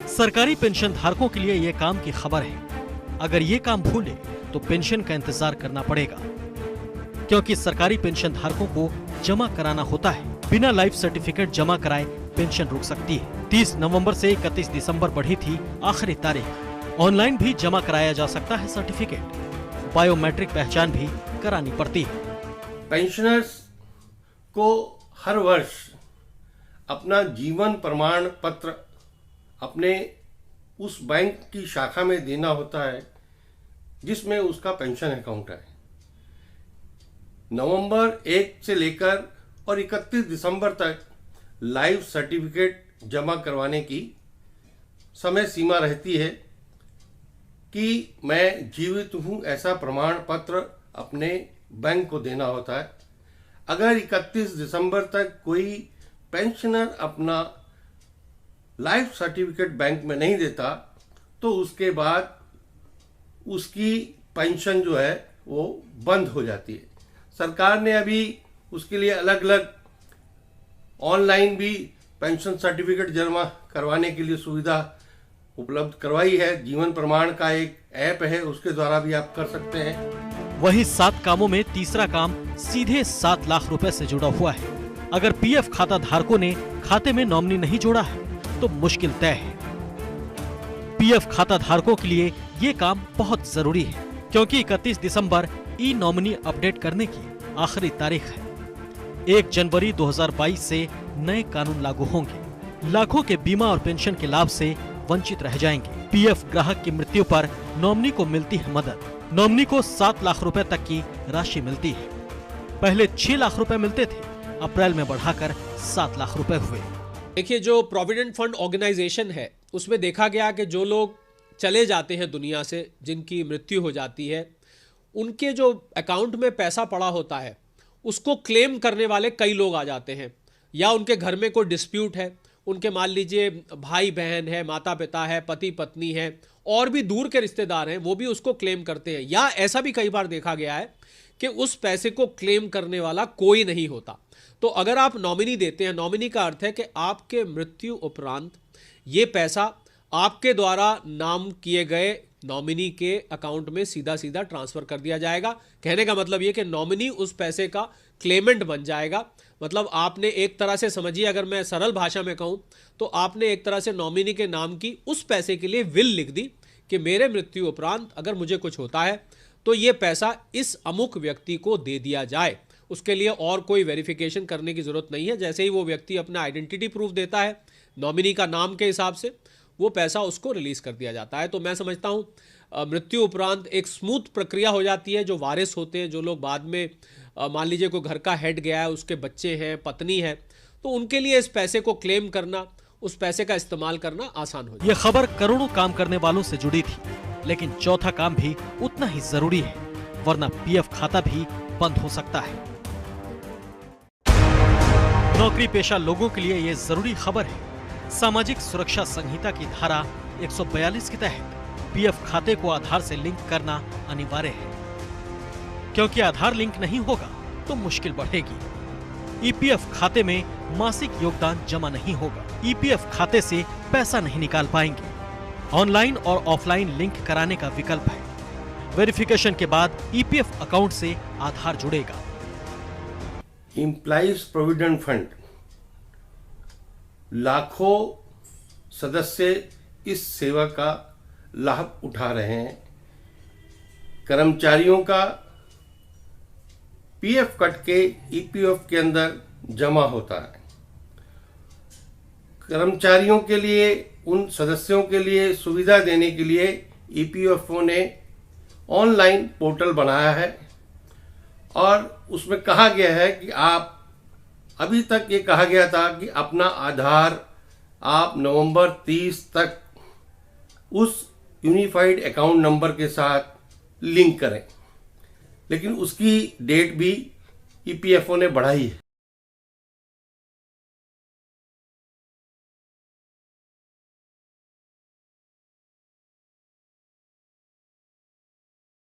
सरकारी पेंशन धारकों के लिए ये काम की खबर है। अगर ये काम भूले तो पेंशन का इंतजार करना पड़ेगा, क्योंकि सरकारी पेंशन धारकों को जमा कराना होता है। बिना लाइफ सर्टिफिकेट जमा कराए पेंशन रुक सकती है। 30 नवंबर से 31 दिसंबर बढ़ी थी आखिरी तारीख। ऑनलाइन भी जमा कराया जा सकता है सर्टिफिकेट। बायोमेट्रिक पहचान भी करानी पड़ती है। पेंशनर्स को हर वर्ष अपना जीवन प्रमाण पत्र अपने उस बैंक की शाखा में देना होता है जिसमें उसका पेंशन अकाउंट है। नवंबर 1 से लेकर और 31 दिसंबर तक लाइफ सर्टिफिकेट जमा करवाने की समय सीमा रहती है कि मैं जीवित हूं ऐसा प्रमाण पत्र अपने बैंक को देना होता है। अगर 31 दिसंबर तक कोई पेंशनर अपना लाइफ सर्टिफिकेट बैंक में नहीं देता तो उसके बाद उसकी पेंशन जो है वो बंद हो जाती है। सरकार ने अभी उसके लिए अलग अलग ऑनलाइन भी पेंशन सर्टिफिकेट जमा करवाने के लिए सुविधा उपलब्ध करवाई है। जीवन प्रमाण का एक ऐप है, उसके द्वारा भी आप कर सकते हैं। वही 7 कामों में तीसरा काम सीधे 7 लाख रुपए से जुड़ा हुआ है। अगर पीएफ खाता धारकों ने खाते में नॉमिनी नहीं जोड़ा है तो मुश्किल तय है। पीएफ खाता धारकों के लिए ये काम बहुत जरूरी है, क्योंकि 31 दिसंबर ई नॉमिनी अपडेट करने की आखिरी तारीख है। 1 जनवरी 2022 से नए कानून लागू होंगे। लाखों के बीमा और पेंशन के लाभ से वंचित रह जाएंगे। पीएफ ग्राहक की मृत्यु पर नॉमिनी को मिलती है मदद। नॉमिनी को 7 लाख रुपए तक की राशि मिलती है। पहले 6 लाख रुपए मिलते थे, अप्रैल में बढ़ाकर 7 लाख रुपए हुए। देखिए, जो प्रोविडेंट फंड ऑर्गेनाइजेशन है उसमें देखा गया कि जो लोग चले जाते हैं दुनिया से, जिनकी मृत्यु हो जाती है, उनके जो अकाउंट में पैसा पड़ा होता है उसको क्लेम करने वाले कई लोग आ जाते हैं। या उनके घर में कोई डिस्प्यूट है, उनके मान लीजिए भाई बहन है, माता पिता है, पति पत्नी है, और भी दूर के रिश्तेदार हैं, वो भी उसको क्लेम करते हैं। या ऐसा भी कई बार देखा गया है कि उस पैसे को क्लेम करने वाला कोई नहीं होता। तो अगर आप नॉमिनी देते हैं, नॉमिनी का अर्थ है कि आपके मृत्यु उपरांत ये पैसा आपके द्वारा नाम किए गए नॉमिनी के अकाउंट में सीधा सीधा ट्रांसफर कर दिया जाएगा। कहने का मतलब ये कि नॉमिनी उस पैसे का क्लेमेंट बन जाएगा। मतलब आपने एक तरह से समझिए, अगर मैं सरल भाषा में कहूं तो आपने एक तरह से नॉमिनी के नाम की उस पैसे के लिए विल लिख दी कि मेरे मृत्यु उपरांत अगर मुझे कुछ होता है तो ये पैसा इस अमुक व्यक्ति को दे दिया जाए। उसके लिए और कोई वेरिफिकेशन करने की जरूरत नहीं है। जैसे ही वो व्यक्ति अपना आइडेंटिटी प्रूफ देता है नॉमिनी का नाम के हिसाब से, वो पैसा उसको रिलीज कर दिया जाता है। तो मैं समझता हूँ मृत्यु उपरांत एक स्मूथ प्रक्रिया हो जाती है। जो वारिस होते हैं, जो लोग बाद में मान लीजिए कोई घर का हेड गया है, उसके बच्चे हैं, पत्नी है, तो उनके लिए इस पैसे को क्लेम करना, उस पैसे का इस्तेमाल करना आसान हो जाए। ये खबर करोड़ों काम करने वालों से जुड़ी थी, लेकिन चौथा काम भी उतना ही जरूरी है, वरना पीएफ खाता भी बंद हो सकता है। नौकरी पेशा लोगों के लिए ये जरूरी खबर है। सामाजिक सुरक्षा संहिता की धारा 142 के तहत पीएफ खाते को आधार से लिंक करना अनिवार्य है, क्योंकि आधार लिंक नहीं होगा तो मुश्किल बढ़ेगी। ईपीएफ खाते में मासिक योगदान जमा नहीं होगा। ईपीएफ खाते से पैसा नहीं निकाल पाएंगे। ऑनलाइन और ऑफलाइन लिंक कराने का विकल्प है। वेरिफिकेशन के बाद ईपीएफ अकाउंट से आधार जुड़ेगा। एम्प्लॉइज प्रोविडेंट फंड, लाखों सदस्य इस सेवा का लाभ उठा रहे हैं। कर्मचारियों का पीएफ कट के ईपीएफ के अंदर जमा होता है। कर्मचारियों के लिए, उन सदस्यों के लिए सुविधा देने के लिए ईपीएफओ ने ऑनलाइन पोर्टल बनाया है और उसमें कहा गया है कि आप, अभी तक ये कहा गया था कि अपना आधार आप नवंबर 30 तक उस यूनिफाइड अकाउंट नंबर के साथ लिंक करें, लेकिन उसकी डेट भी ईपीएफओ ने बढ़ाई है।